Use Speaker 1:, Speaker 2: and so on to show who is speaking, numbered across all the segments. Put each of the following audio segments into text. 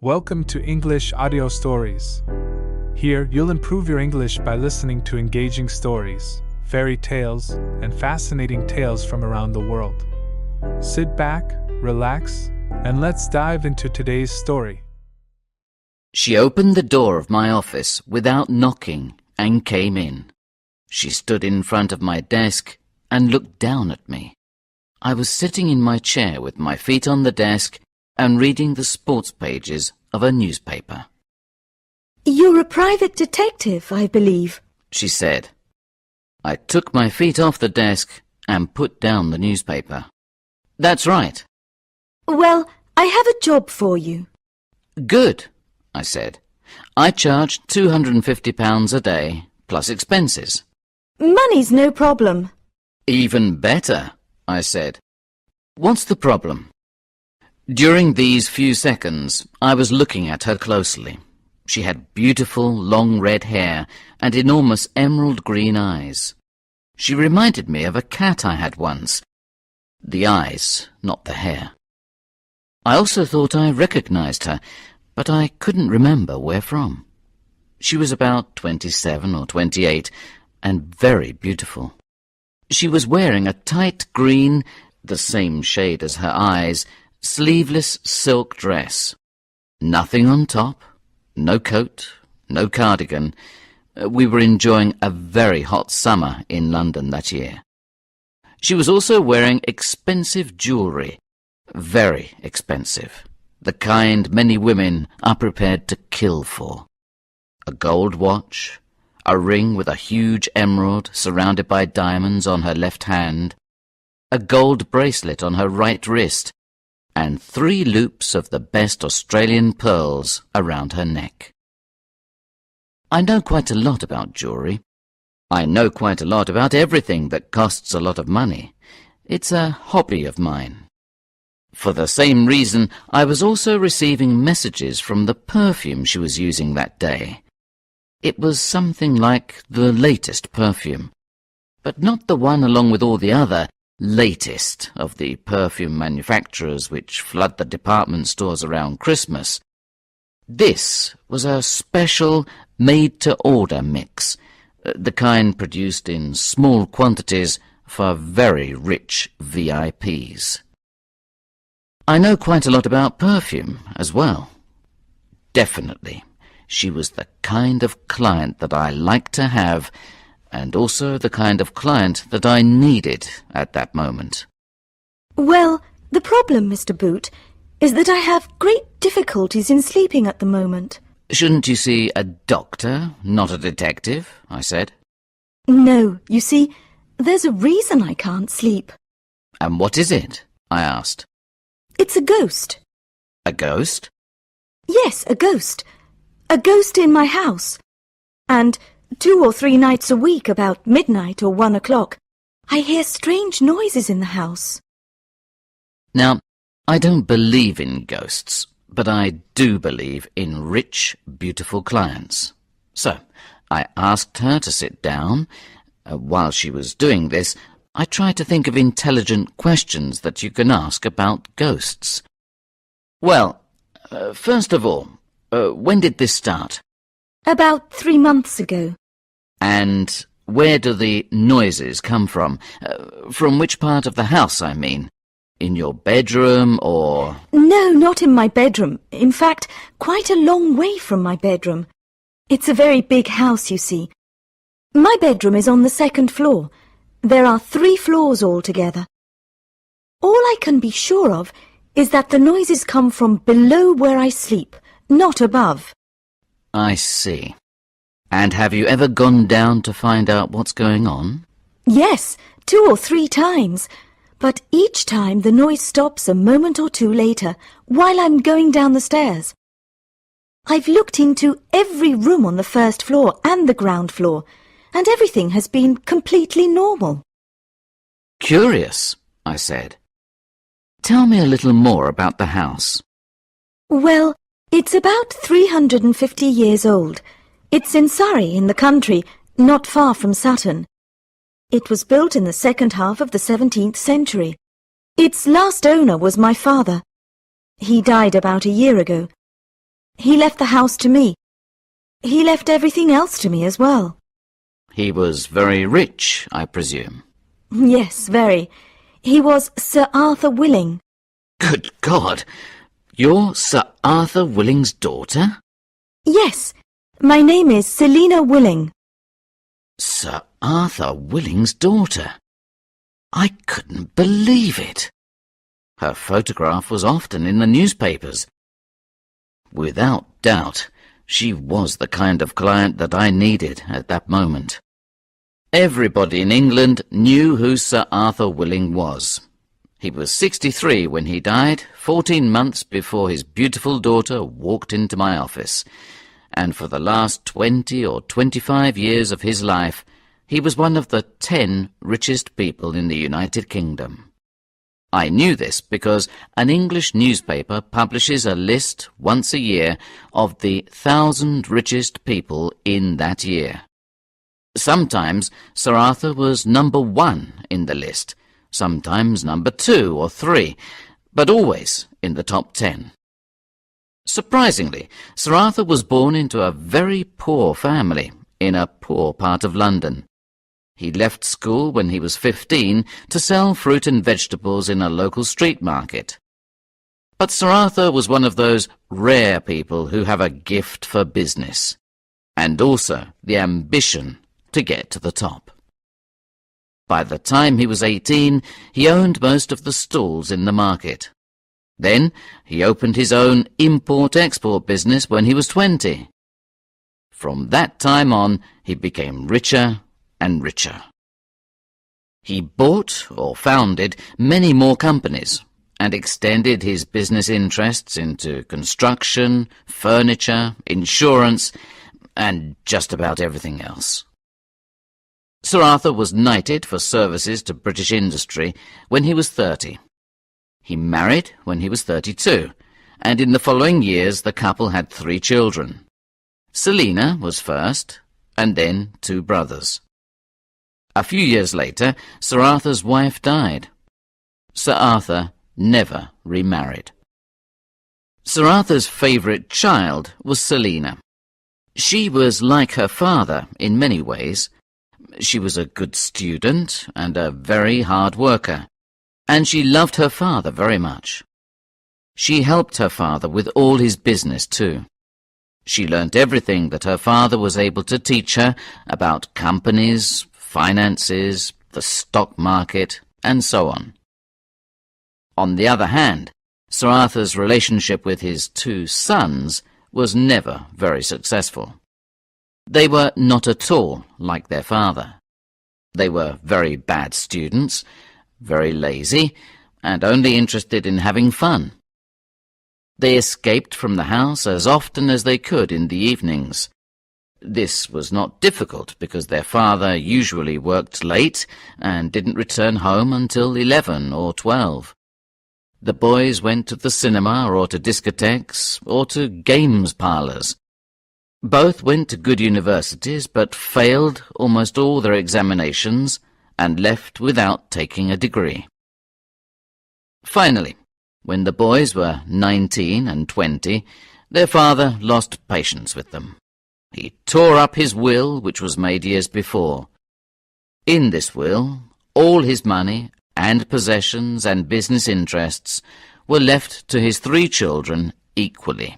Speaker 1: Welcome to English Audio Stories. Here, you'll improve your English by listening to engaging stories, fairy tales, and fascinating tales from around the world. Sit back, relax, and let's dive into today's story.
Speaker 2: She opened the door of my office without knocking and came in. She stood in front of my desk and looked down at me. I was sitting in my chair with my feet on the desk and reading the sports pages of a newspaper.
Speaker 3: "You're a private detective, I believe,"
Speaker 2: she said. I took my feet off the desk and put down the newspaper. "That's right."
Speaker 3: "Well, I have a job for you."
Speaker 2: "Good," I said. "I charge £250 a day, plus expenses."
Speaker 3: "Money's no problem."
Speaker 2: "Even better," I said. "What's the problem?" During these few seconds, I was looking at her closely. She had beautiful, long red hair and enormous emerald green eyes. She reminded me of a cat I had once. The eyes, not the hair. I also thought I recognized her, but I couldn't remember where from. She was about 27 or 28 and very beautiful. She was wearing a tight green, the same shade as her eyes, sleeveless silk dress. Nothing on top, no coat, no cardigan. We were enjoying a very hot summer in London that year. She was also wearing expensive jewellery, very expensive, the kind many women are prepared to kill for. A gold watch, a ring with a huge emerald surrounded by diamonds on her left hand, a gold bracelet on her right wrist, and 3 loops of the best Australian pearls around her neck. I know quite a lot about jewellery. I know quite a lot about everything that costs a lot of money. It's a hobby of mine. For the same reason, I was also receiving messages from the perfume she was using that day. It was something like the latest perfume, but not the one along with all the other latest of the perfume manufacturers which flood the department stores around Christmas. This was a special made-to-order mix, the kind produced in small quantities for very rich VIPs. I know quite a lot about perfume as well. Definitely, she was the kind of client that I liked to have, and also the kind of client that I needed at that moment.
Speaker 3: "Well, the problem, Mr. Boot, is that I have great difficulties in sleeping at the moment."
Speaker 2: "Shouldn't you see a doctor, not a detective?" I said.
Speaker 3: "No, you see, there's a reason I can't sleep."
Speaker 2: "And what is it?" I asked.
Speaker 3: "It's a ghost."
Speaker 2: "A ghost?"
Speaker 3: "Yes, a ghost. A ghost in my house. And 2 or 3 nights a week, about midnight or 1 o'clock, I hear strange noises in the house."
Speaker 2: Now, I don't believe in ghosts, but I do believe in rich, beautiful clients. So, I asked her to sit down. While she was doing this, I tried to think of intelligent questions that you can ask about ghosts. "Well, first of all, when did this start?"
Speaker 3: "About 3 months ago."
Speaker 2: "And where do the noises come from? From which part of the house, I mean? In your bedroom, or—"
Speaker 3: "No, not in my bedroom. In fact, quite a long way from my bedroom. It's a very big house, you see. My bedroom is on the 2nd floor. There are 3 floors altogether. All I can be sure of is that the noises come from below where I sleep, not above."
Speaker 2: "I see. And have you ever gone down to find out what's going on?"
Speaker 3: "Yes, 2 or 3 times. But each time the noise stops a moment or 2 later, while I'm going down the stairs. I've looked into every room on the 1st floor and the ground floor, and everything has been completely normal."
Speaker 2: "Curious," I said. "Tell me a little more about the house."
Speaker 3: "Well, it's about 350 years old. It's in Surrey, in the country, not far from Sutton. It was built in the second half of the 17th century. Its last owner was my father. He died about a year ago. He left the house to me. He left everything else to me as well.
Speaker 2: He was very rich, I presume.
Speaker 3: Yes, very. He was Sir Arthur Willing.
Speaker 2: Good God! You're Sir Arthur Willing's daughter?
Speaker 3: Yes, my name is Selina Willing.
Speaker 2: Sir Arthur Willing's daughter? I couldn't believe it. Her photograph was often in the newspapers. Without doubt, she was the kind of client that I needed at that moment. Everybody in England knew who Sir Arthur Willing was. He was 63 when he died, 14 months before his beautiful daughter walked into my office. And for the last 20 or 25 years of his life, he was one of the 10 richest people in the United Kingdom. I knew this because an English newspaper publishes a list once a year of the 1,000 richest people in that year. Sometimes Sir Arthur was number 1 in the list, sometimes number 2 or 3, but always in the top 10. Surprisingly, Sir Arthur was born into a very poor family in a poor part of London. He left school when he was 15 to sell fruit and vegetables in a local street market. But Sir Arthur was one of those rare people who have a gift for business, and also the ambition to get to the top. By the time he was 18, he owned most of the stalls in the market. Then he opened his own import-export business when he was 20. From that time on, he became richer and richer. He bought or founded many more companies and extended his business interests into construction, furniture, insurance, and just about everything else. Sir Arthur was knighted for services to British industry when he was 30. He married when he was 32, and in the following years the couple had 3 children. Selina was first, and then 2 brothers. A few years later, Sir Arthur's wife died. Sir Arthur never remarried. Sir Arthur's favourite child was Selina. She was like her father in many ways. She was a good student and a very hard worker, and she loved her father very much. She helped her father with all his business too. She learnt everything that her father was able to teach her about companies, finances, the stock market, and so on. On the other hand, Sir Arthur's relationship with his 2 sons was never very successful. They were not at all like their father. They were very bad students, very lazy, and only interested in having fun. They escaped from the house as often as they could in the evenings. This was not difficult because their father usually worked late and didn't return home until 11 or 12. The boys went to the cinema or to discotheques or to games parlours. Both went to good universities but failed almost all their examinations and left without taking a degree. Finally, when the boys were 19 and 20, their father lost patience with them. He tore up his will, which was made years before. In this will, all his money and possessions and business interests were left to his 3 children equally.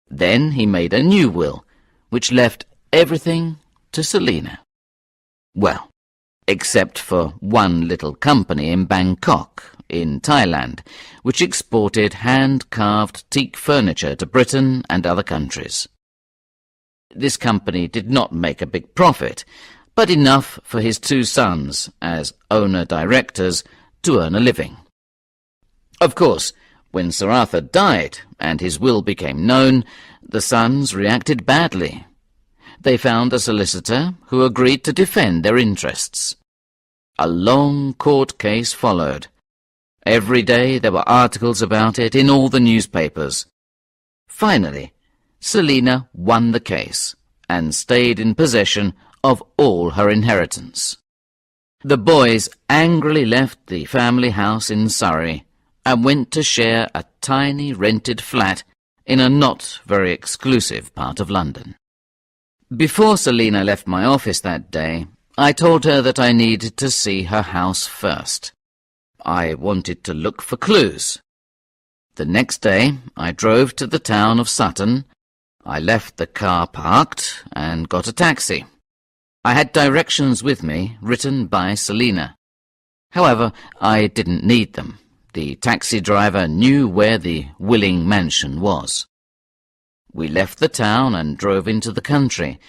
Speaker 2: Then he made a new will, which left everything to Selina. Well, except for one little company in Bangkok, in Thailand, which exported hand-carved teak furniture to Britain and other countries. This company did not make a big profit, but enough for his 2 sons, as owner-directors, to earn a living. Of course, when Sir Arthur died and his will became known, the sons reacted badly. They found a solicitor who agreed to defend their interests. A long court case followed. Every day there were articles about it in all the newspapers. Finally, Selina won the case and stayed in possession of all her inheritance. The boys angrily left the family house in Surrey and went to share a tiny rented flat in a not very exclusive part of London. Before Selina left my office that day, I told her that I needed to see her house first. I wanted to look for clues. The next day, I drove to the town of Sutton. I left the car parked and got a taxi. I had directions with me, written by Selina. However, I didn't need them. The taxi driver knew where the Willing mansion was. We left the town and drove into the country.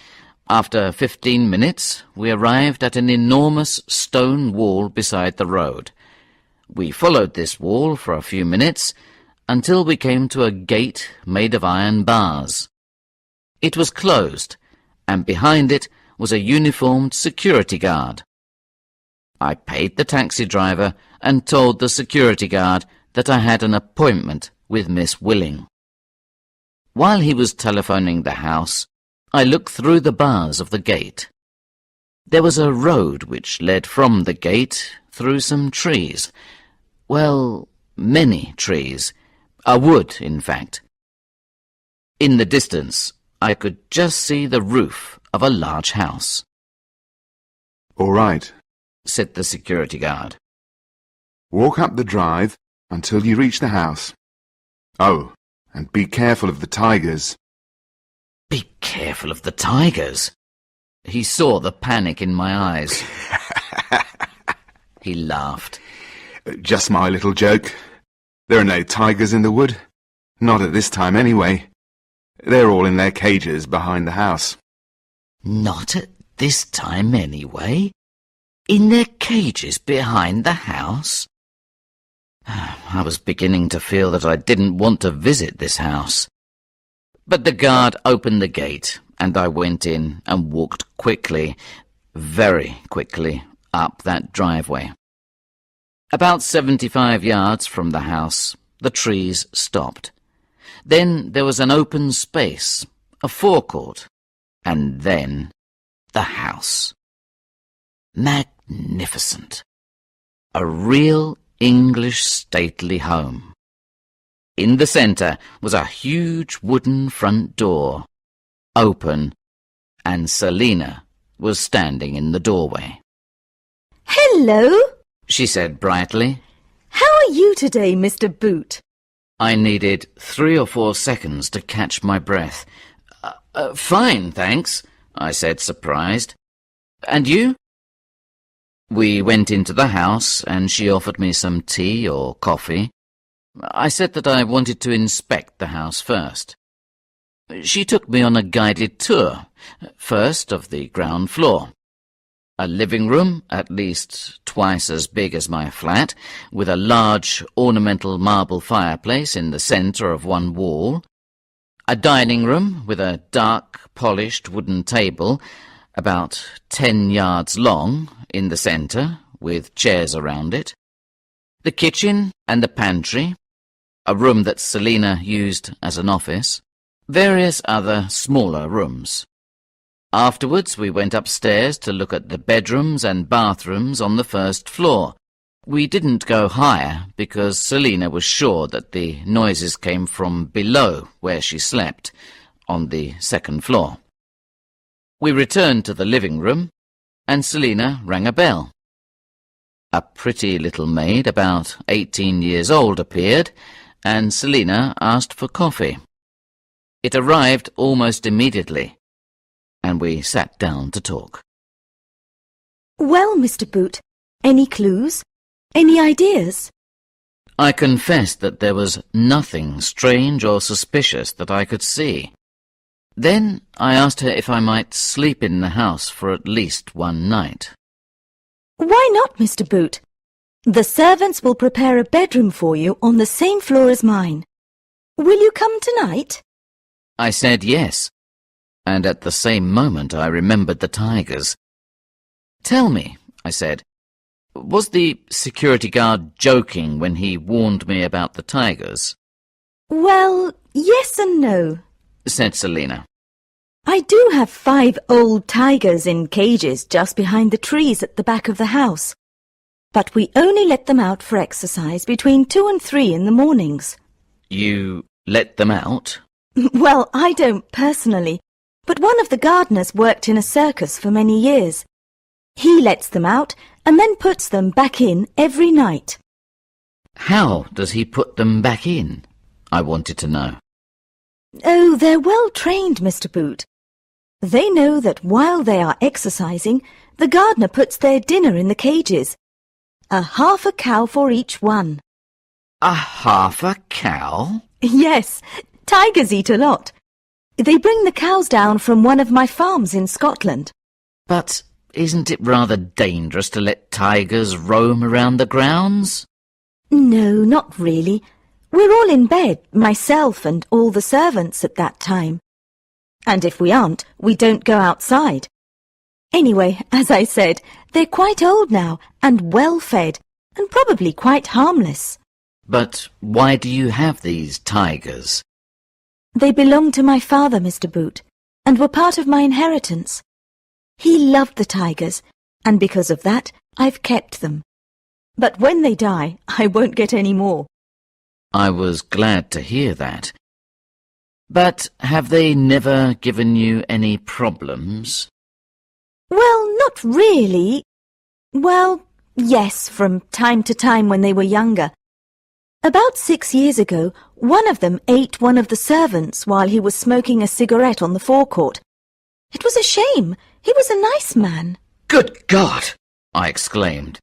Speaker 2: After 15 minutes, we arrived at an enormous stone wall beside the road. We followed this wall for a few minutes until we came to a gate made of iron bars. It was closed, and behind it was a uniformed security guard. I paid the taxi driver and told the security guard that I had an appointment with Miss Willing. While he was telephoning the house, I looked through the bars of the gate. There was a road which led from the gate through some trees. Well, many trees. A wood, in fact. In the distance, I could just see the roof of a large house.
Speaker 4: "All right,"
Speaker 2: said the security guard.
Speaker 4: "Walk up the drive until you reach the house. Oh, and be careful of the tigers."
Speaker 2: Be careful of the tigers. He saw the panic in my eyes. He laughed.
Speaker 4: "Just my little joke. There are no tigers in the wood. Not at this time, anyway. They're all in their cages behind the house."
Speaker 2: Not at this time, anyway? In their cages behind the house? I was beginning to feel that I didn't want to visit this house. But the guard opened the gate, and I went in and walked quickly, very quickly, up that driveway. About 75 yards from the house, the trees stopped. Then there was an open space, a forecourt, and then the house. Magnificent. A real English stately home. In the centre was a huge wooden front door, open, and Selina was standing in the doorway.
Speaker 3: Hello,
Speaker 2: She said brightly.
Speaker 3: how are you today, Mr. Boot?
Speaker 2: I needed 3 or 4 seconds to catch my breath. Fine, thanks, I said, surprised. And you? We went into the house, and she offered me some tea or coffee. I said that I wanted to inspect the house first. She took me on a guided tour, first of the ground floor. A living room, at least twice as big as my flat, with a large ornamental marble fireplace in the centre of one wall. A dining room with a dark, polished wooden table, about 10 yards long, in the centre, with chairs around it. The kitchen and the pantry, a room that Selina used as an office. Various other smaller rooms. Afterwards we went upstairs to look at the bedrooms and bathrooms on the first floor. We didn't go higher because Selina was sure that the noises came from below where she slept, on the second floor. We returned to the living room, and Selina rang a bell. A pretty little maid, about 18 years old, appeared, and Selina asked for coffee. It arrived almost immediately, and we sat down to talk.
Speaker 3: Well, Mr. Boot, any clues? Any ideas?
Speaker 2: I confessed that there was nothing strange or suspicious that I could see. Then I asked her if I might sleep in the house for at least one night.
Speaker 3: Why not, Mr. Boot? The servants will prepare a bedroom for you on the same floor as mine. Will you come tonight?
Speaker 2: I said yes, and at the same moment I remembered the tigers. Tell me, I said, was the security guard joking when he warned me about the tigers?
Speaker 3: Well, yes and no,
Speaker 2: Said Selina.
Speaker 3: I do have 5 old tigers in cages just behind the trees at the back of the house. But we only let them out for exercise between 2 and 3 in the mornings.
Speaker 2: You let them out?
Speaker 3: Well, I don't personally, but one of the gardeners worked in a circus for many years. He lets them out and then puts them back in every night.
Speaker 2: How does he put them back in? I wanted to know.
Speaker 3: Oh, they're well trained, Mr. Boot. They know that while they are exercising, the gardener puts their dinner in the cages. Half a cow for each one.
Speaker 2: Half a cow?
Speaker 3: Yes, tigers eat a lot. They bring the cows down from one of my farms in Scotland.
Speaker 2: But isn't it rather dangerous to let tigers roam around the grounds?
Speaker 3: No, not really. We're all in bed, myself and all the servants at that time. And if we aren't, we don't go outside. Anyway, as I said, they're quite old now and well fed and probably quite harmless.
Speaker 2: But why do you have these tigers?
Speaker 3: They belong to my father, Mr. Boot, and were part of my inheritance. He loved the tigers, and because of that, I've kept them. But when they die, I won't get any more.
Speaker 2: I was glad to hear that. But have they never given you any problems?
Speaker 3: Well, not really. Well, yes, from time to time when they were younger. About 6 years ago, one of them ate one of the servants while he was smoking a cigarette on the forecourt. It was a shame. He was a nice man.
Speaker 2: Good God! I exclaimed.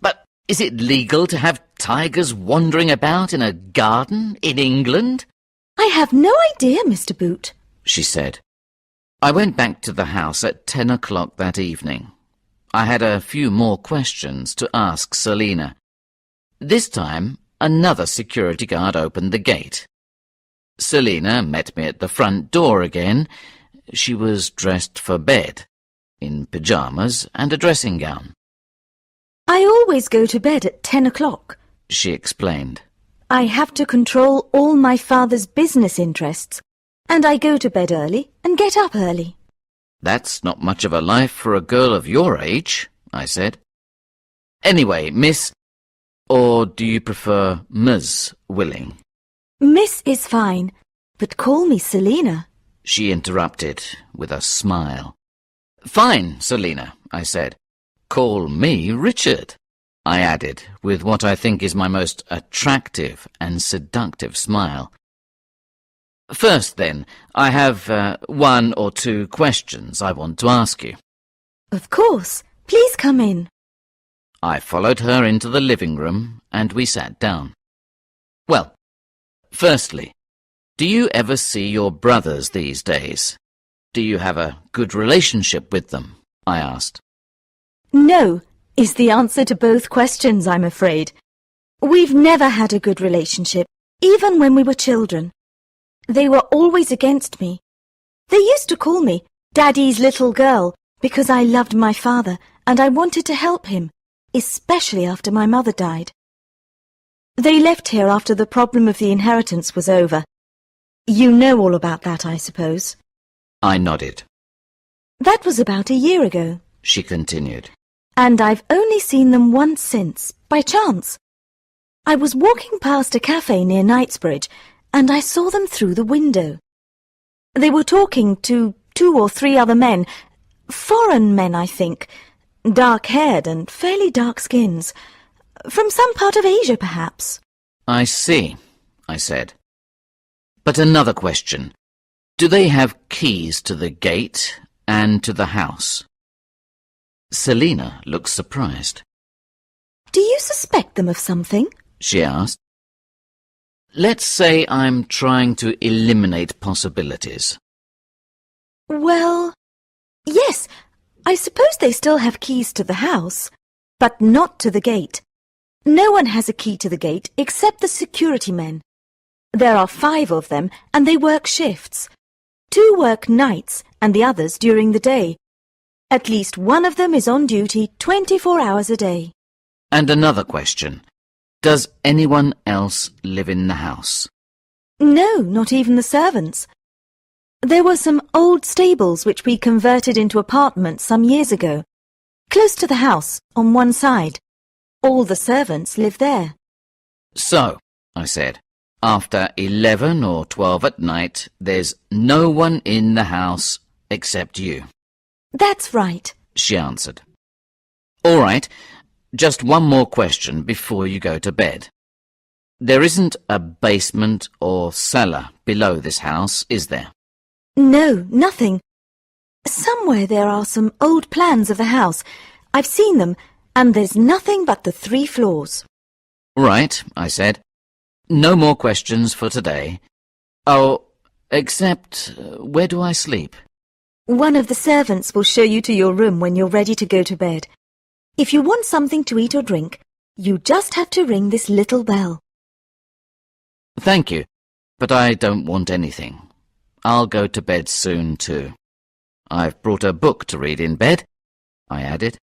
Speaker 2: But is it legal to have tigers wandering about in a garden in England?
Speaker 3: I have no idea, Mr. Boot,
Speaker 2: she said. I went back to the house at 10 o'clock that evening. I had a few more questions to ask Selina. This time, another security guard opened the gate. Selina met me at the front door again. She was dressed for bed, in pyjamas and a dressing gown.
Speaker 3: I always go to bed at 10 o'clock,
Speaker 2: she explained.
Speaker 3: I have to control all my father's business interests, and I go to bed early and get up early.
Speaker 2: That's not much of a life for a girl of your age, I said. Anyway, Miss, or do you prefer Ms. Willing?
Speaker 3: Miss is fine, but call me Selina,
Speaker 2: she interrupted with a smile. Fine, Selina, I said. Call me Richard, I added, with what I think is my most attractive and seductive smile. First, then, I have 1 or 2 questions I want to ask you.
Speaker 3: Of course. Please come in.
Speaker 2: I followed her into the living room, and we sat down. Well, firstly, do you ever see your brothers these days? Do you have a good relationship with them? I asked.
Speaker 3: No, is the answer to both questions, I'm afraid. We've never had a good relationship, even when we were children. They were always against me. They used to call me Daddy's little girl because I loved my father and I wanted to help him, especially after my mother died. They left here after the problem of the inheritance was over. You know all about that, I suppose.
Speaker 2: I nodded.
Speaker 3: That was about a year ago,
Speaker 2: she continued.
Speaker 3: And I've only seen them once since, by chance. I was walking past a cafe near Knightsbridge, and I saw them through the window. They were talking to 2 or 3 other men, foreign men, I think, dark-haired and fairly dark skins, from some part of Asia, perhaps.
Speaker 2: I see, I said. But another question. Do they have keys to the gate and to the house? Selina looked surprised.
Speaker 3: Do you suspect them of something?
Speaker 2: She asked. Let's say I'm trying to eliminate possibilities.
Speaker 3: Well, yes, I suppose they still have keys to the house, but not to the gate. No one has a key to the gate except the security men. There are 5 of them, and they work shifts. 2 work nights, and the others during the day. At least one of them is on duty 24 hours a day.
Speaker 2: And another question. Does anyone else live in the house?
Speaker 3: No, not even the servants. There were some old stables which we converted into apartments some years ago, close to the house, on one side. All the servants live there.
Speaker 2: So, I said, After 11 or 12 at night, there's no one in the house except you.
Speaker 3: That's right.
Speaker 2: She answered. All right, just one more question before you go to bed. There isn't a basement or cellar below this house, is there?
Speaker 3: No, nothing. Somewhere there are some old plans of the house. I've seen them, and there's nothing but the 3 floors.
Speaker 2: Right, I said. No more questions for today. Oh, except, where do I sleep?
Speaker 3: One of the servants will show you to your room when you're ready to go to bed. If you want something to eat or drink, you just have to ring this little bell.
Speaker 2: Thank you, but I don't want anything. I'll go to bed soon too. I've brought a book to read in bed, I added.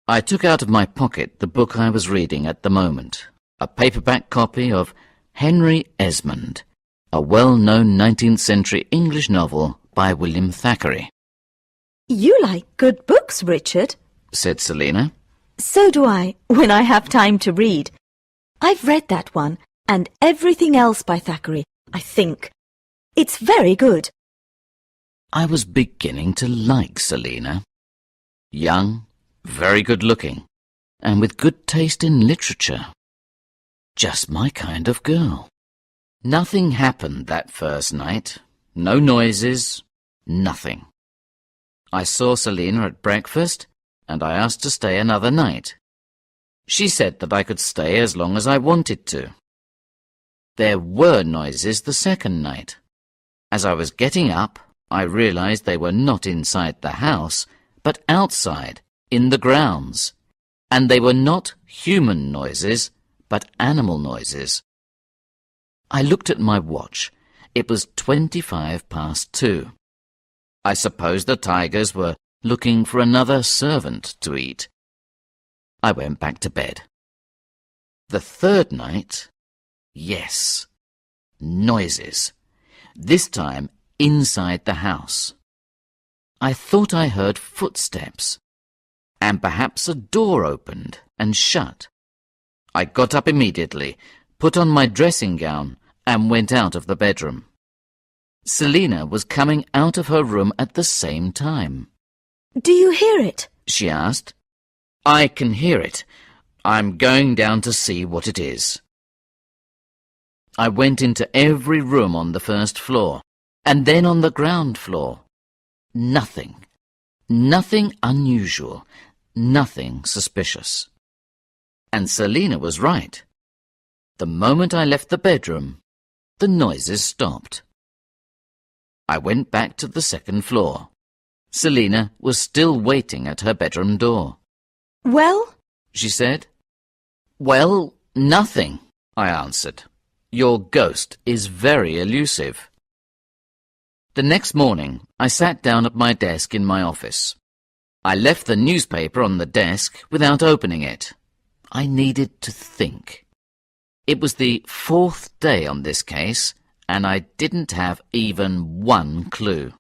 Speaker 2: I took out of my pocket the book I was reading at the moment, a paperback copy of Henry Esmond, a well-known 19th century English novel by William Thackeray.
Speaker 3: You like good books, Richard,
Speaker 2: said Selina.
Speaker 3: So do I, when I have time to read. I've read that one, and everything else by Thackeray, I think. It's very good.
Speaker 2: I was beginning to like Selina. Young, very good-looking, and with good taste in literature. Just my kind of girl. Nothing happened that first night. No noises, nothing. I saw Selina at breakfast, and I asked to stay another night. She said that I could stay as long as I wanted to. There were noises the second night. As I was getting up, I realized they were not inside the house, but outside, in the grounds, and they were not human noises, but animal noises. I looked at my watch. It was 2:25. I suppose the tigers were looking for another servant to eat. I went back to bed. The third night, yes, noises, this time inside the house. I thought I heard footsteps, and perhaps a door opened and shut. I got up immediately, put on my dressing gown, and went out of the bedroom. Selina was coming out of her room at the same time.
Speaker 3: Do you hear it?
Speaker 2: She asked. I can hear it. I'm going down to see what it is. I went into every room on the first floor, and then on the ground floor. Nothing. Nothing unusual. Nothing suspicious. And Selina was right. The moment I left the bedroom, the noises stopped. I went back to the second floor. Selina was still waiting at her bedroom door.
Speaker 3: Well?
Speaker 2: She said. Well, nothing, I answered. Your ghost is very elusive. The next morning, I sat down at my desk in my office. I left the newspaper on the desk without opening it. I needed to think. It was the 4th day on this case, and I didn't have even one clue.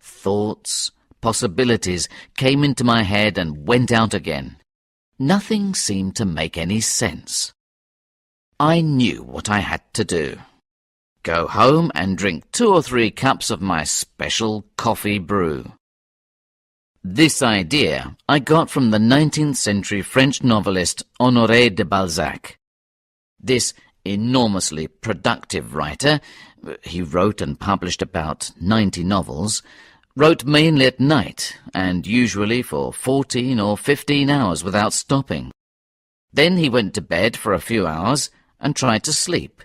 Speaker 2: Thoughts, possibilities came into my head and went out again. Nothing seemed to make any sense. I knew what I had to do. Go home and drink 2 or 3 cups of my special coffee brew. This idea I got from the 19th century French novelist Honoré de Balzac. This enormously productive writer, he wrote and published about 90 novels, wrote mainly at night and usually for 14 or 15 hours without stopping. Then he went to bed for a few hours and tried to sleep.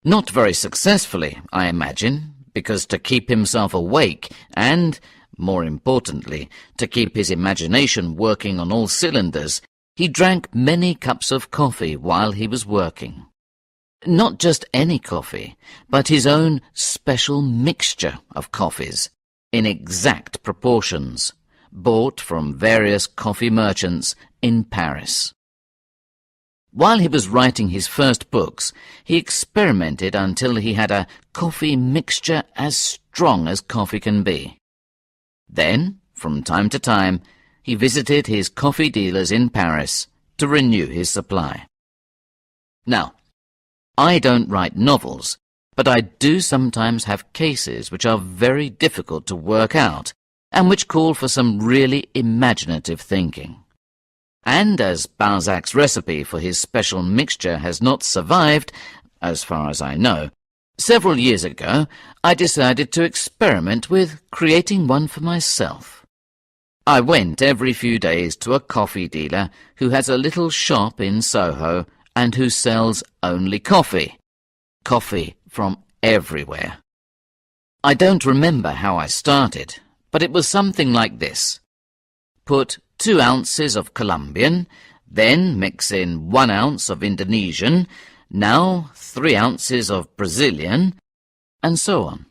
Speaker 2: Not very successfully, I imagine, because to keep himself awake and, more importantly, to keep his imagination working on all cylinders, he drank many cups of coffee while he was working. Not just any coffee, but his own special mixture of coffees, in exact proportions, bought from various coffee merchants in Paris. While he was writing his first books, he experimented until he had a coffee mixture as strong as coffee can be. Then, from time to time, he visited his coffee dealers in Paris to renew his supply. Now, I don't write novels, but I do sometimes have cases which are very difficult to work out and which call for some really imaginative thinking. And as Balzac's recipe for his special mixture has not survived, as far as I know, several years ago I decided to experiment with creating one for myself. I went every few days to a coffee dealer who has a little shop in Soho and who sells only coffee. Coffee from everywhere. I don't remember how I started, but it was something like this. Put 2 ounces of Colombian, then mix in 1 ounce of Indonesian, now 3 ounces of Brazilian, and so on.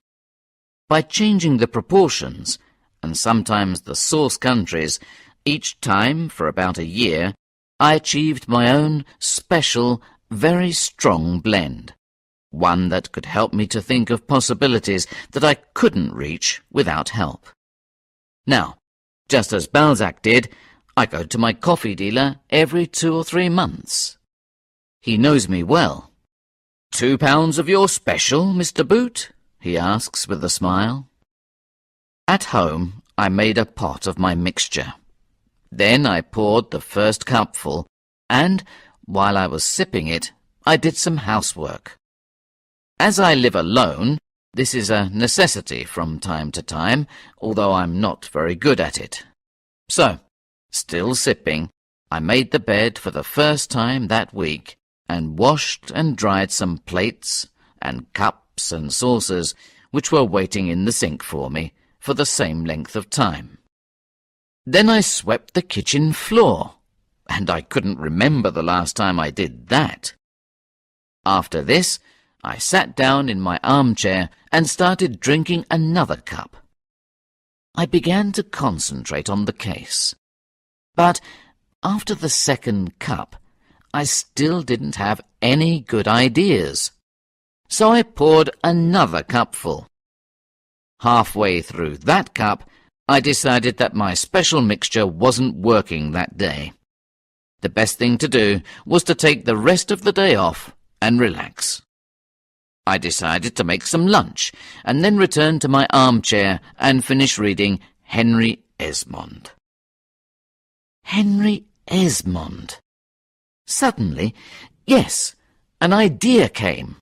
Speaker 2: By changing the proportions, and sometimes the source countries, each time for about a year, I achieved my own special, very strong blend, one that could help me to think of possibilities that I couldn't reach without help. Now, just as Balzac did, I go to my coffee dealer every 2 or 3 months. He knows me well. £2 of your special, Mr. Boot? He asks with a smile. At home, I made a pot of my mixture. Then I poured the first cupful, and, while I was sipping it, I did some housework. As I live alone, this is a necessity from time to time, although I'm not very good at it. So, still sipping, I made the bed for the first time that week, and washed and dried some plates and cups and saucers which were waiting in the sink for me for the same length of time. Then I swept the kitchen floor, and I couldn't remember the last time I did that. After this, I sat down in my armchair and started drinking another cup. I began to concentrate on the case. But after the second cup, I still didn't have any good ideas. So I poured another cupful. Halfway through that cup, I decided that my special mixture wasn't working that day. The best thing to do was to take the rest of the day off and relax. I decided to make some lunch and then return to my armchair and finish reading Henry Esmond. Henry Esmond. Suddenly, yes, an idea came.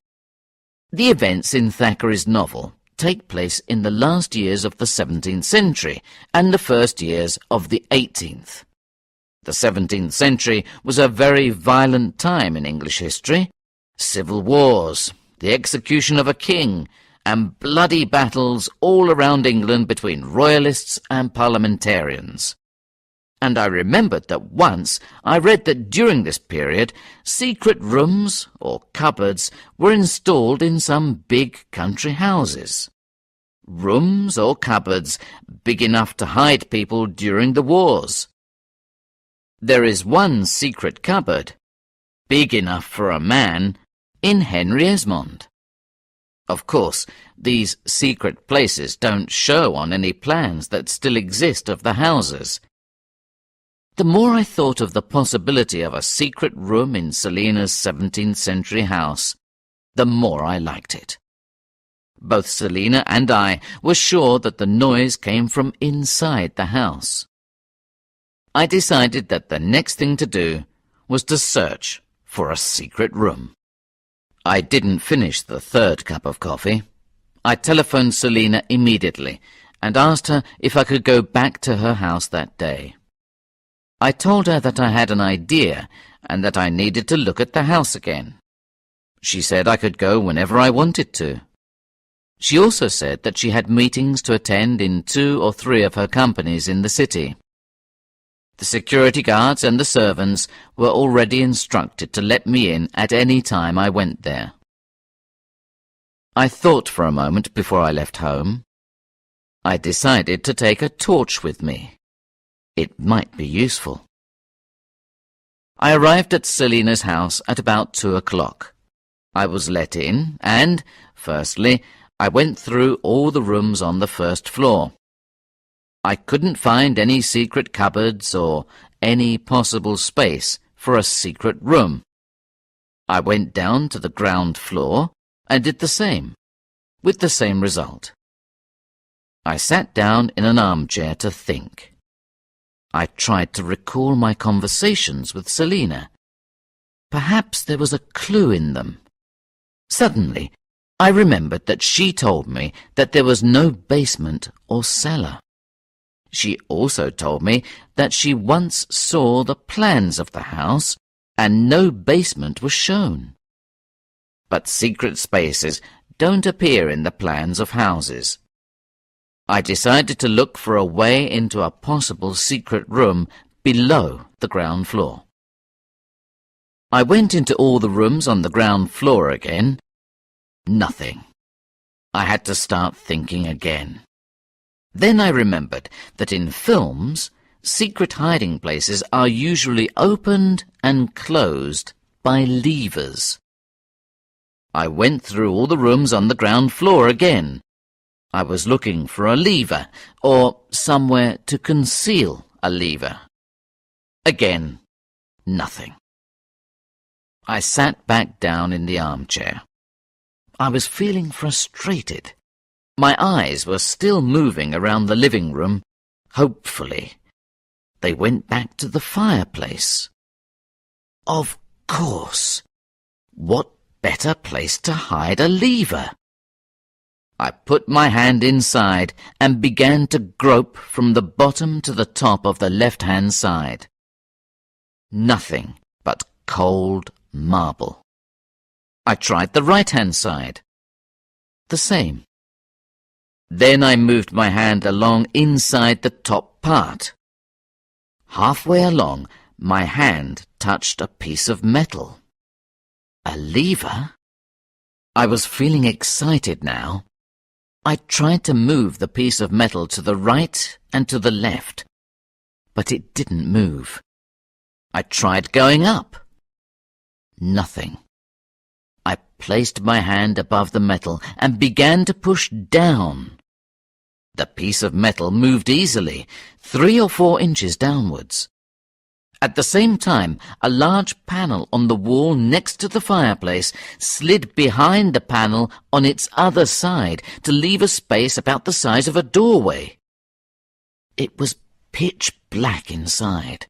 Speaker 2: The events in Thackeray's novel take place in the last years of the 17th century and the first years of the 18th. The 17th century was a very violent time in English history. Civil wars, the execution of a king, and bloody battles all around England between royalists and parliamentarians. And I remembered that once I read that during this period secret rooms or cupboards were installed in some big country houses. Rooms or cupboards big enough to hide people during the wars. There is one secret cupboard, big enough for a man, in Henry Esmond. Of course, these secret places don't show on any plans that still exist of the houses. The more I thought of the possibility of a secret room in Selina's 17th century house, the more I liked it. Both Selina and I were sure that the noise came from inside the house. I decided that the next thing to do was to search for a secret room. I didn't finish the third cup of coffee. I telephoned Selina immediately and asked her if I could go back to her house that day. I told her that I had an idea and that I needed to look at the house again. She said I could go whenever I wanted to. She also said that she had meetings to attend in 2 or 3 of her companies in the city. The security guards and the servants were already instructed to let me in at any time I went there. I thought for a moment before I left home. I decided to take a torch with me. It might be useful. I arrived at Selina's house at about 2 o'clock. I was let in and, firstly, I went through all the rooms on the first floor. I couldn't find any secret cupboards or any possible space for a secret room. I went down to the ground floor and did the same, with the same result. I sat down in an armchair to think. I tried to recall my conversations with Selina. Perhaps there was a clue in them. Suddenly, I remembered that she told me that there was no basement or cellar. She also told me that she once saw the plans of the house and no basement was shown. But secret spaces don't appear in the plans of houses. I decided to look for a way into a possible secret room below the ground floor. I went into all the rooms on the ground floor again. Nothing. I had to start thinking again. Then I remembered that in films, secret hiding places are usually opened and closed by levers. I went through all the rooms on the ground floor again. I was looking for a lever, or somewhere to conceal a lever. Again, nothing. I sat back down in the armchair. I was feeling frustrated. My eyes were still moving around the living room. Hopefully, they went back to the fireplace. Of course. What better place to hide a lever? I put my hand inside and began to grope from the bottom to the top of the left-hand side. Nothing but cold marble. I tried the right-hand side. The same. Then I moved my hand along inside the top part. Halfway along, my hand touched a piece of metal. A lever? I was feeling excited now. I tried to move the piece of metal to the right and to the left, but it didn't move. I tried going up. Nothing. I placed my hand above the metal and began to push down. The piece of metal moved easily, 3 or 4 inches downwards. At the same time, a large panel on the wall next to the fireplace slid behind the panel on its other side to leave a space about the size of a doorway. It was pitch black inside.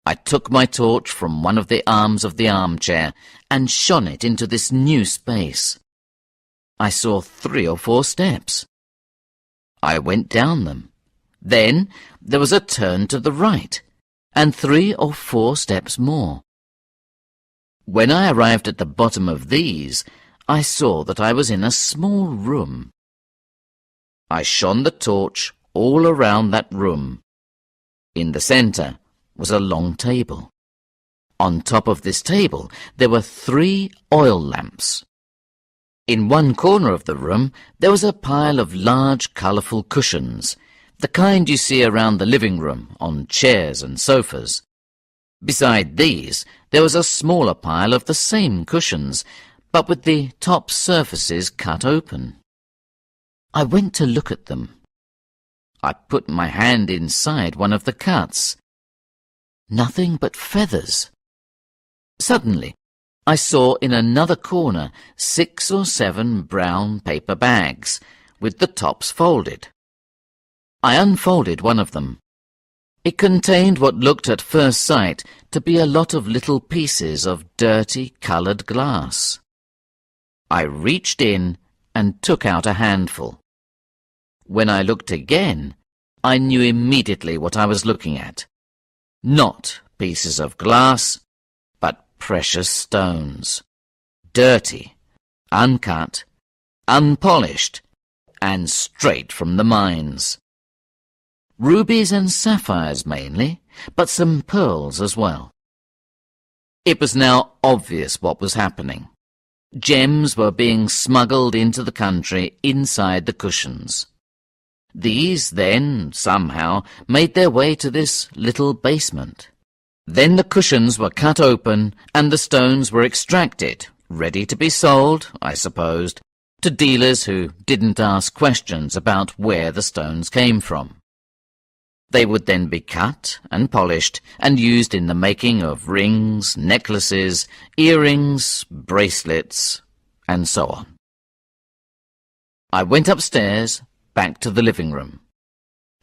Speaker 2: I took my torch from one of the arms of the armchair and shone it into this new space. I saw 3 or 4 steps. I went down them. Then there was a turn to the right, and 3 or 4 steps more. When I arrived at the bottom of these, I saw that I was in a small room. I shone the torch all around that room. In the centre was a long table. On top of this table there were 3 oil lamps. In one corner of the room there was a pile of large colourful cushions, the kind you see around the living room on chairs and sofas. Beside these there was a smaller pile of the same cushions, but with the top surfaces cut open. I went to look at them. I put my hand inside one of the cuts. Nothing but feathers. Suddenly, I saw in another corner 6 or 7 brown paper bags, with the tops folded. I unfolded one of them. It contained what looked at first sight to be a lot of little pieces of dirty coloured glass. I reached in and took out a handful. When I looked again, I knew immediately what I was looking at. Not pieces of glass, but precious stones. Dirty, uncut, unpolished, and straight from the mines. Rubies and sapphires mainly, but some pearls as well. It was now obvious what was happening. Gems were being smuggled into the country inside the cushions. These then, somehow, made their way to this little basement. Then the cushions were cut open and the stones were extracted, ready to be sold, I supposed, to dealers who didn't ask questions about where the stones came from. They would then be cut and polished and used in the making of rings, necklaces, earrings, bracelets, and so on. I went upstairs, back to the living room.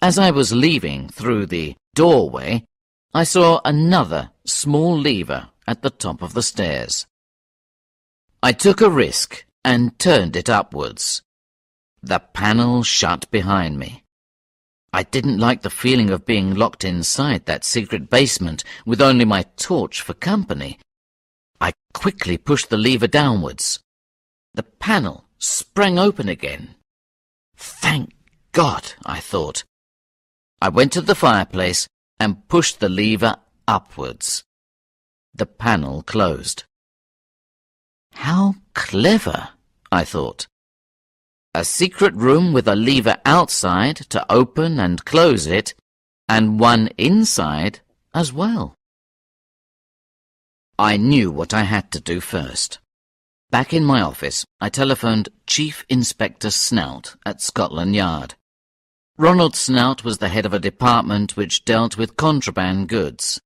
Speaker 2: As I was leaving through the doorway, I saw another small lever at the top of the stairs. I took a risk and turned it upwards. The panel shut behind me. I didn't like the feeling of being locked inside that secret basement with only my torch for company. I quickly pushed the lever downwards. The panel sprang open again. Thank God, I thought. I went to the fireplace and pushed the lever upwards. The panel closed. How clever, I thought. A secret room with a lever outside to open and close it, and one inside as well. I knew what I had to do first. Back in my office, I telephoned Chief Inspector Snout at Scotland Yard. Ronald Snout was the head of a department which dealt with contraband goods.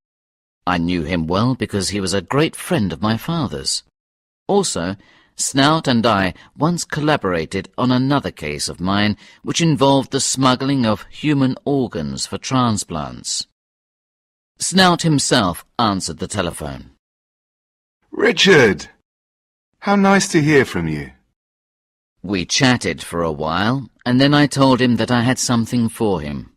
Speaker 2: I knew him well because he was a great friend of my father's. Also, Snout and I once collaborated on another case of mine which involved the smuggling of human organs for transplants. Snout himself answered the telephone.
Speaker 4: Richard! How nice to hear from you.
Speaker 2: We chatted for a while, and then I told him that I had something for him.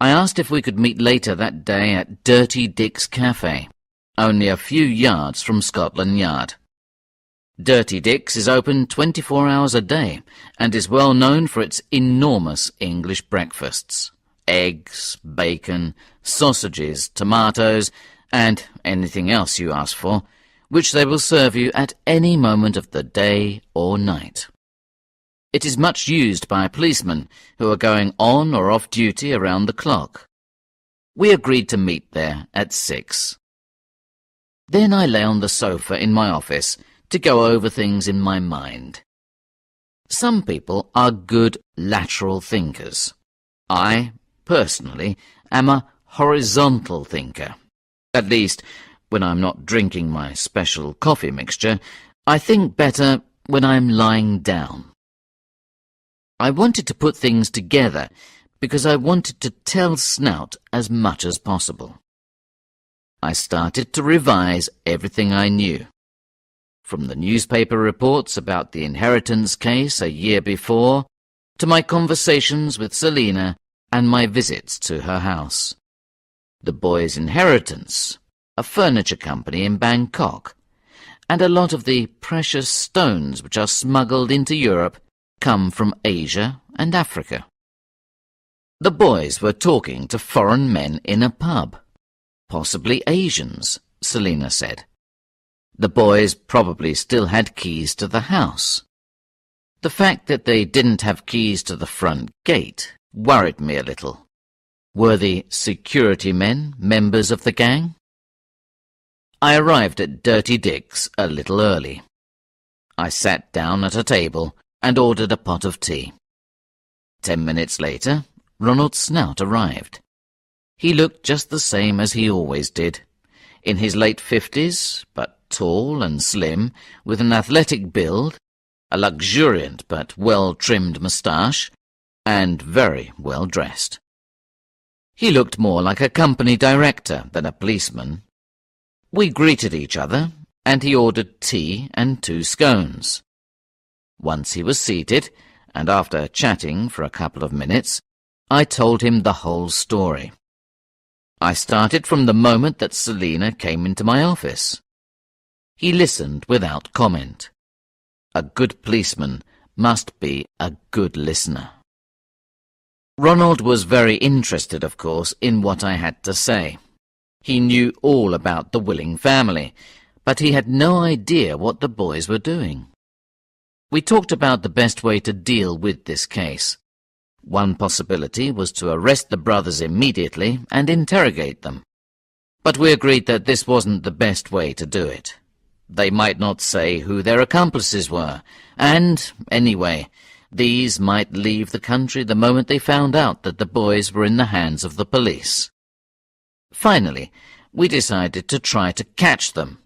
Speaker 2: I asked if we could meet later that day at Dirty Dick's Cafe, only a few yards from Scotland Yard. Dirty Dick's is open 24 hours a day and is well known for its enormous English breakfasts. Eggs, bacon, sausages, tomatoes, and anything else you ask for, which they will serve you at any moment of the day or night. It is much used by policemen who are going on or off duty around the clock. We agreed to meet there at 6. Then I lay on the sofa in my office to go over things in my mind. Some people are good lateral thinkers. I, personally, am a horizontal thinker. At least, when I'm not drinking my special coffee mixture, I think better when I'm lying down. I wanted to put things together because I wanted to tell Snout as much as possible. I started to revise everything I knew. From the newspaper reports about the inheritance case a year before, to my conversations with Selina and my visits to her house. The boys' inheritance, a furniture company in Bangkok, and a lot of the precious stones which are smuggled into Europe come from Asia and Africa. The boys were talking to foreign men in a pub, possibly Asians, Selina said. The boys probably still had keys to the house. The fact that they didn't have keys to the front gate worried me a little. Were the security men members of the gang? I arrived at Dirty Dick's a little early. I sat down at a table and ordered a pot of tea. 10 minutes later, Ronald Snout arrived. He looked just the same as he always did, in his late 50s, but tall and slim, with an athletic build, a luxuriant but well-trimmed moustache, and very well dressed. He looked more like a company director than a policeman. We greeted each other, and he ordered tea and 2 scones. Once he was seated, and after chatting for a couple of minutes, I told him the whole story. I started from the moment that Selina came into my office. He listened without comment. A good policeman must be a good listener. Ronald was very interested, of course, in what I had to say. He knew all about the Willing family, but he had no idea what the boys were doing. We talked about the best way to deal with this case. One possibility was to arrest the brothers immediately and interrogate them. But we agreed that this wasn't the best way to do it. They might not say who their accomplices were, and, anyway, These might leave the country the moment they found out that the boys were in the hands of the police. Finally, we decided to try to catch them,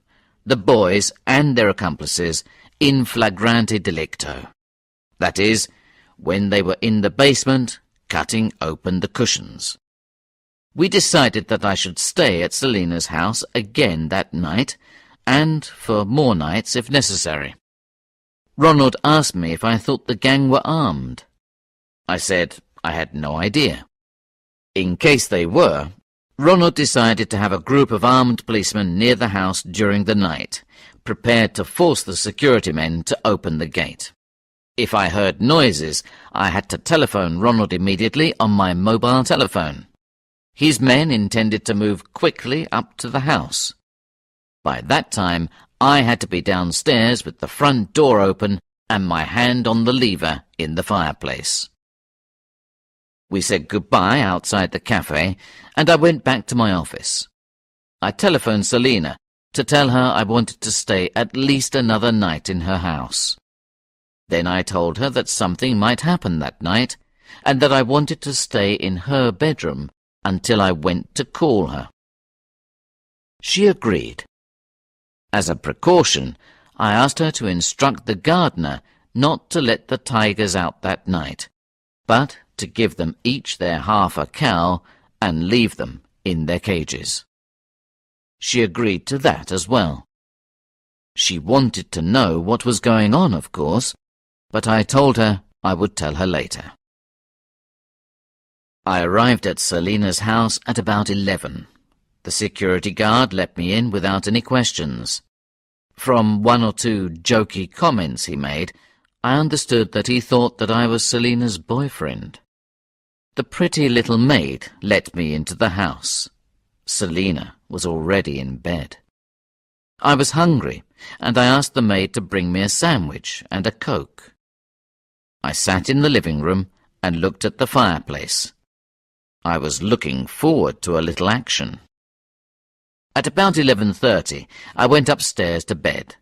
Speaker 2: the boys and their accomplices, in flagrante delicto. That is, when they were in the basement, cutting open the cushions. We decided that I should stay at Selina's house again that night, and for more nights if necessary. Ronald asked me if I thought the gang were armed. I said I had no idea. In case they were, Ronald decided to have a group of armed policemen near the house during the night, prepared to force the security men to open the gate. If I heard noises, I had to telephone Ronald immediately on my mobile telephone. His men intended to move quickly up to the house. By that time, I had to be downstairs with the front door open and my hand on the lever in the fireplace. We said goodbye outside the cafe, and I went back to my office. I telephoned Selina to tell her I wanted to stay at least another night in her house. Then I told her that something might happen that night, and that I wanted to stay in her bedroom until I went to call her. She agreed. As a precaution, I asked her to instruct the gardener not to let the tigers out that night, but to give them each their half a cow and leave them in their cages. She agreed to that as well. She wanted to know what was going on, of course, but I told her I would tell her later. I arrived at Selina's house at about 11. The security guard let me in without any questions. From one or two jokey comments he made, I understood that he thought that I was Selina's boyfriend. The pretty little maid let me into the house. Selina was already in bed. I was hungry, and I asked the maid to bring me a sandwich and a Coke. I sat in the living room and looked at the fireplace. I was looking forward to a little action. At about 11:30, I went upstairs to bed.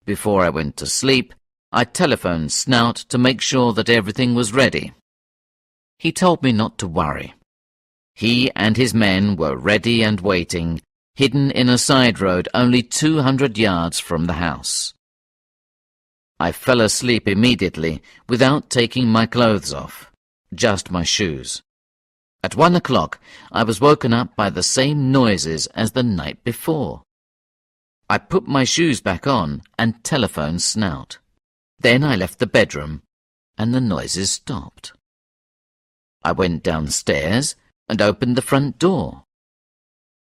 Speaker 2: Before I went to sleep, I telephoned Snout to make sure that everything was ready. He told me not to worry. He and his men were ready and waiting, hidden in a side road only 200 yards from the house. I fell asleep immediately without taking my clothes off, just my shoes. At 1 o'clock, I was woken up by the same noises as the night before. I put my shoes back on and telephoned Snout. Then I left the bedroom, and the noises stopped. I went downstairs and opened the front door.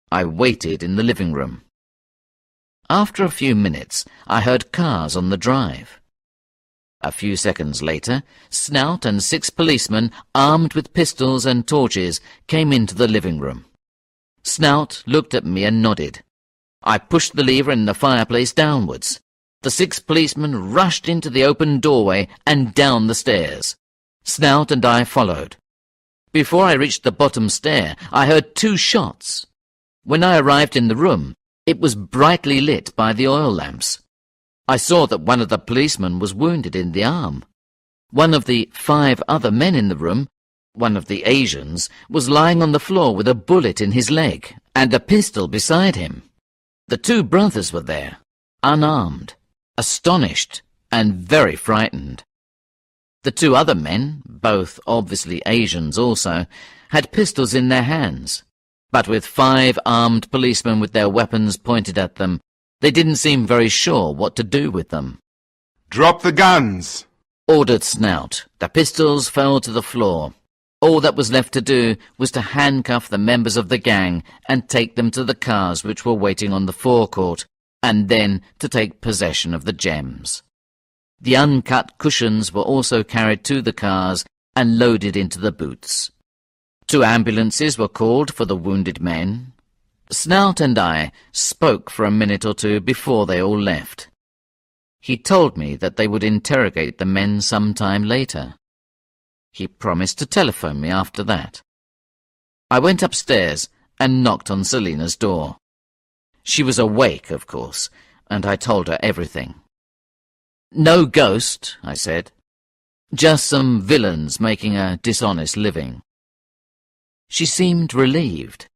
Speaker 2: I waited in the living room. After a few minutes, I heard cars on the drive. A few seconds later, Snout and 6 policemen, armed with pistols and torches, came into the living room. Snout looked at me and nodded. I pushed the lever in the fireplace downwards. The 6 policemen rushed into the open doorway and down the stairs. Snout and I followed. Before I reached the bottom stair, I heard 2 shots. When I arrived in the room, it was brightly lit by the oil lamps. I saw that one of the policemen was wounded in the arm. One of the 5 other men in the room, one of the Asians, was lying on the floor with a bullet in his leg and a pistol beside him. The 2 brothers were there, unarmed, astonished, and very frightened. The 2 other men, both obviously Asians also, had pistols in their hands, but with 5 armed policemen with their weapons pointed at them, they didn't seem very sure what to do with them.
Speaker 4: Drop the guns!
Speaker 2: Ordered Snout. The pistols fell to the floor. All that was left to do was to handcuff the members of the gang and take them to the cars which were waiting on the forecourt, and then to take possession of the gems. The uncut cushions were also carried to the cars and loaded into the boots. 2 ambulances were called for the wounded men. Snout and I spoke for a minute or two before they all left. He told me that they would interrogate the men some time later. He promised to telephone me after that. I went upstairs and knocked on Selina's door. She was awake, of course, and I told her everything. "No ghost," I said. Just some villains making a dishonest living. She seemed relieved,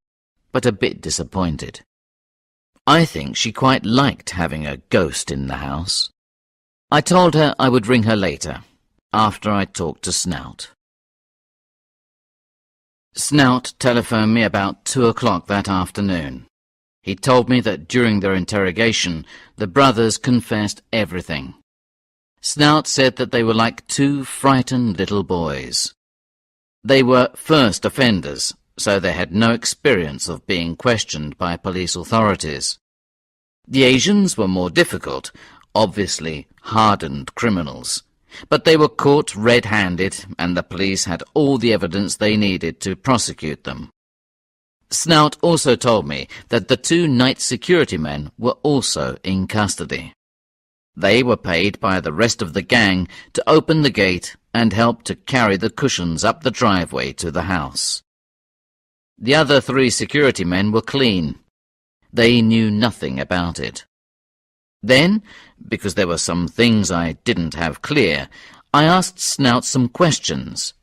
Speaker 2: but a bit disappointed. I think she quite liked having a ghost in the house. I told her I would ring her later, after I talked to Snout. Snout telephoned me about 2 o'clock that afternoon. He told me that during their interrogation, the brothers confessed everything. Snout said that they were like two frightened little boys. They were first offenders, so they had no experience of being questioned by police authorities. The Asians were more difficult, obviously hardened criminals, but they were caught red-handed and the police had all the evidence they needed to prosecute them. Snout also told me that the two night security men were also in custody. They were paid by the rest of the gang to open the gate and help to carry the cushions up the driveway to the house. The other 3 security men were clean. They knew nothing about it. Then, because there were some things I didn't have clear, I asked Snout some questions.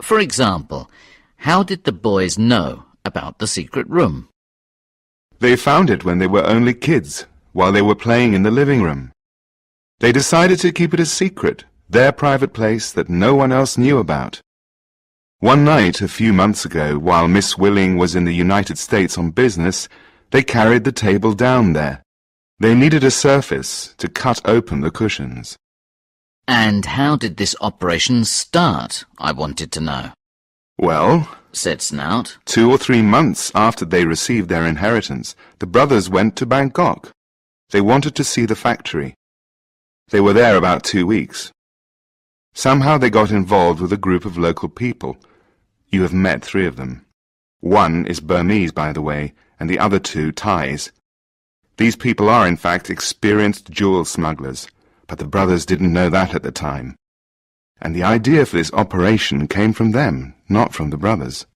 Speaker 2: For example, how did the boys know about the secret room?
Speaker 4: They found it when they were only kids, while they were playing in the living room. They decided to keep it a secret, their private place that no one else knew about. One night, a few months ago, while Miss Willing was in the United States on business, they carried the table down there. They needed a surface to cut open the cushions.
Speaker 2: And how did this operation start, I wanted to know.
Speaker 4: Well,
Speaker 2: said Snout,
Speaker 4: 2 or 3 months after they received their inheritance, the brothers went to Bangkok. They wanted to see the factory. They were there about 2 weeks. Somehow they got involved with a group of local people. You have met 3 of them. One is Burmese, by the way, and the other 2 Thais. These people are, in fact, experienced jewel smugglers, but the brothers didn't know that at the time. And the idea for this operation came from them, not from the brothers.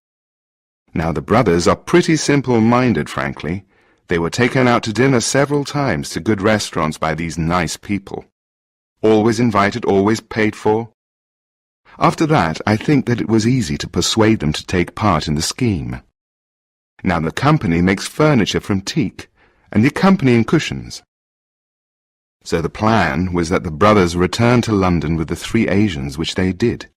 Speaker 4: Now, the brothers are pretty simple-minded, frankly. They were taken out to dinner several times to good restaurants by these nice people. Always invited, always paid for. After that, I think that it was easy to persuade them to take part in the scheme. Now, the company makes furniture from teak, and the accompanying cushions. So the plan was that the brothers returned to London with the 3 Asians, which they did.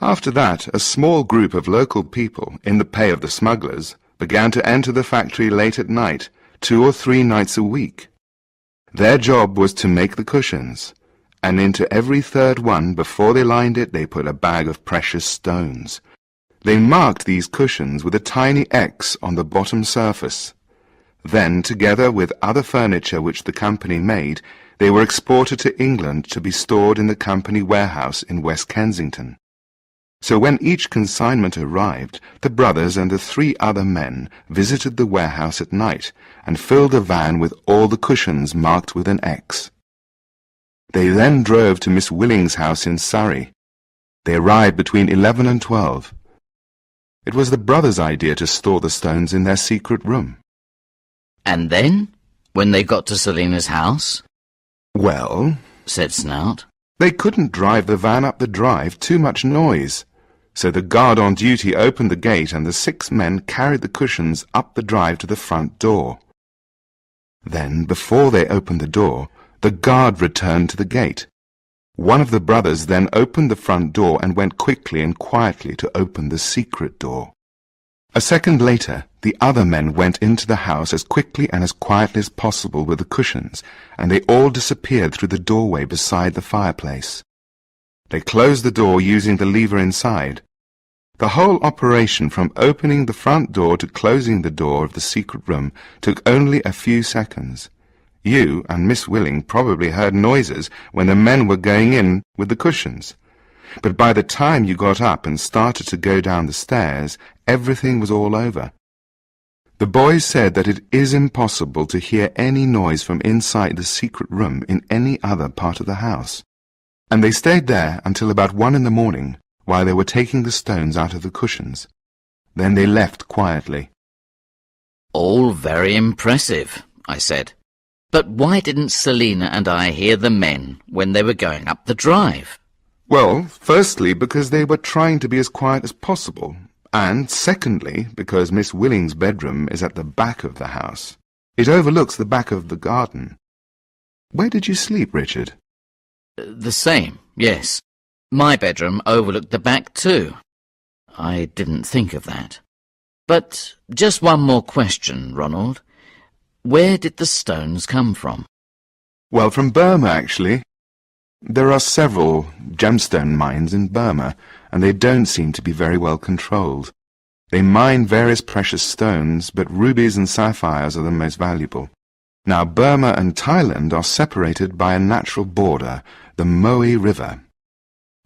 Speaker 4: After that, a small group of local people, in the pay of the smugglers, began to enter the factory late at night, 2 or 3 nights a week. Their job was to make the cushions, and into every 3rd one, before they lined it, they put a bag of precious stones. They marked these cushions with a tiny X on the bottom surface. Then, together with other furniture which the company made, they were exported to England to be stored in the company warehouse in West Kensington. So when each consignment arrived, the brothers and the 3 other men visited the warehouse at night and filled a van with all the cushions marked with an X. They then drove to Miss Willing's house in Surrey. They arrived between 11 and 12. It was the brothers' idea to store the stones in their secret room.
Speaker 2: And then, when they got to Selina's house?
Speaker 4: Well,
Speaker 2: said Snout,
Speaker 4: they couldn't drive the van up the drive, too much noise. So the guard on duty opened the gate and the 6 men carried the cushions up the drive to the front door. Then, before they opened the door, the guard returned to the gate. One of the brothers then opened the front door and went quickly and quietly to open the secret door. A second later, the other men went into the house as quickly and as quietly as possible with the cushions, and they all disappeared through the doorway beside the fireplace. They closed the door using the lever inside. The whole operation from opening the front door to closing the door of the secret room took only a few seconds. You and Miss Willing probably heard noises when the men were going in with the cushions. But by the time you got up and started to go down the stairs, everything was all over. The boys said that it is impossible to hear any noise from inside the secret room in any other part of the house. And they stayed there until about 1 in the morning, while they were taking the stones out of the cushions. Then they left quietly.
Speaker 2: All very impressive, I said. But why didn't Selina and I hear the men when they were going up the drive?
Speaker 4: Well, firstly, because they were trying to be as quiet as possible, and secondly, because Miss Willing's bedroom is at the back of the house. It overlooks the back of the garden. Where did you sleep, Richard?
Speaker 2: The same, yes. My bedroom overlooked the back too. I didn't think of that. But just one more question, Ronald. Where did the stones come from?
Speaker 4: Well, from Burma, actually. There are several gemstone mines in Burma, and they don't seem to be very well controlled. They mine various precious stones, but rubies and sapphires are the most valuable. Now, Burma and Thailand are separated by a natural border, the Moe River.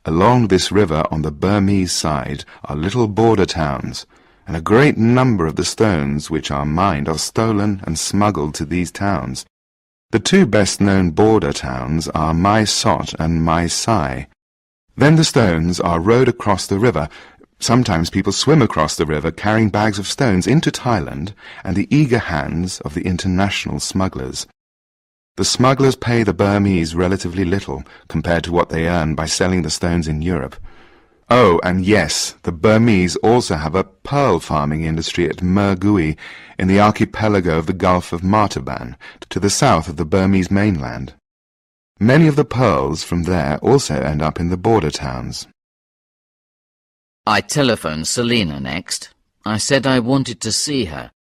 Speaker 4: Along this river on the Burmese side are little border towns, and a great number of the stones which are mined are stolen and smuggled to these towns. The two best-known border towns are Mai Sot and Mai Sai. Then the stones are rowed across the river. Sometimes people swim across the river carrying bags of stones into Thailand and the eager hands of the international smugglers. The smugglers pay the Burmese relatively little compared to what they earn by selling the stones in Europe. Oh, and yes, the Burmese also have a pearl farming industry at Mergui in the archipelago of the Gulf of Martaban, to the south of the Burmese mainland. Many of the pearls from there also end up in the border towns.
Speaker 2: I telephoned Selina next. I said I wanted to see her.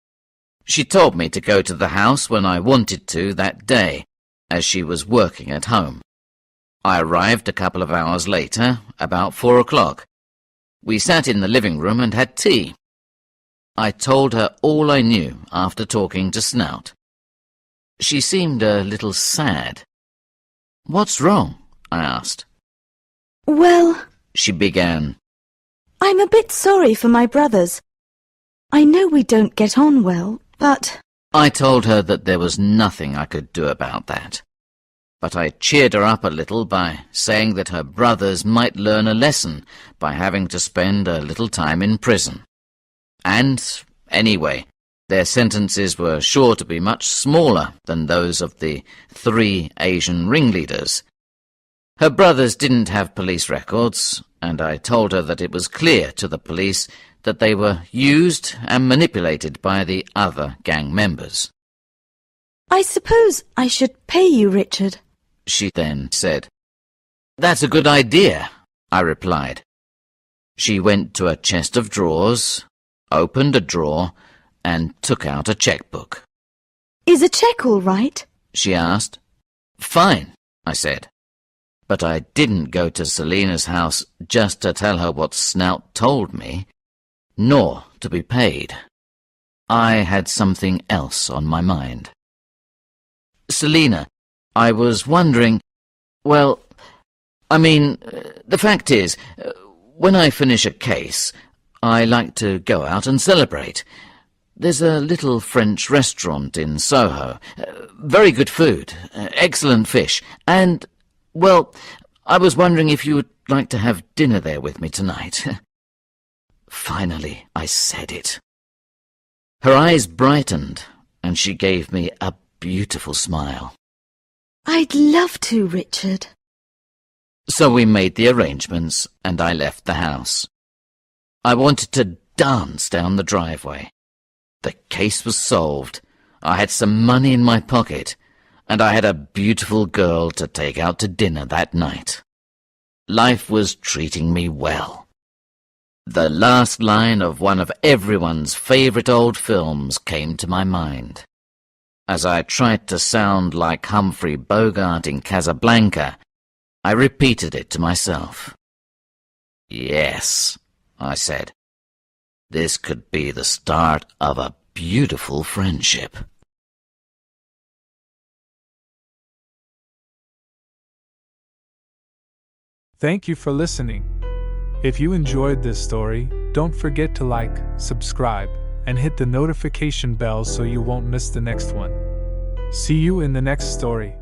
Speaker 2: She told me to go to the house when I wanted to that day, as she was working at home. I arrived a couple of hours later, about 4 o'clock. We sat in the living room and had tea. I told her all I knew after talking to Snout. She seemed a little sad. "What's wrong?" I asked.
Speaker 3: Well,
Speaker 2: She began.
Speaker 3: I'm a bit sorry for my brothers. I know we don't get on well, but...
Speaker 2: I told her that there was nothing I could do about that. But I cheered her up a little by saying that her brothers might learn a lesson by having to spend a little time in prison. And, anyway, their sentences were sure to be much smaller than those of the 3 Asian ringleaders. Her brothers didn't have police records, and I told her that it was clear to the police that they were used and manipulated by the other gang members.
Speaker 3: I suppose I should pay you, Richard.
Speaker 2: She then said. "That's a good idea," I replied. She went to a chest of drawers, opened a drawer, and took out a checkbook.
Speaker 3: Is a cheque all right?
Speaker 2: She asked. "Fine," I said. But I didn't go to Selina's house just to tell her what Snout told me, nor to be paid. I had something else on my mind. "Selina, I was wondering, well, the fact is, when I finish a case, I like to go out and celebrate. There's a little French restaurant in Soho, very good food, excellent fish, and, well, I was wondering if you would like to have dinner there with me tonight." Finally, I said it. Her eyes brightened, and she gave me a beautiful smile.
Speaker 3: I'd love to, Richard.
Speaker 2: So we made the arrangements, and I left the house. I wanted to dance down the driveway. The case was solved. I had some money in my pocket, and I had a beautiful girl to take out to dinner that night. Life was treating me well. The last line of one of everyone's favourite old films came to my mind. As I tried to sound like Humphrey Bogart in Casablanca, I repeated it to myself. "Yes," I said, "this could be the start of a beautiful friendship."
Speaker 1: Thank you for listening. If you enjoyed this story, don't forget to like, subscribe, and hit the notification bell so you won't miss the next one. See you in the next story.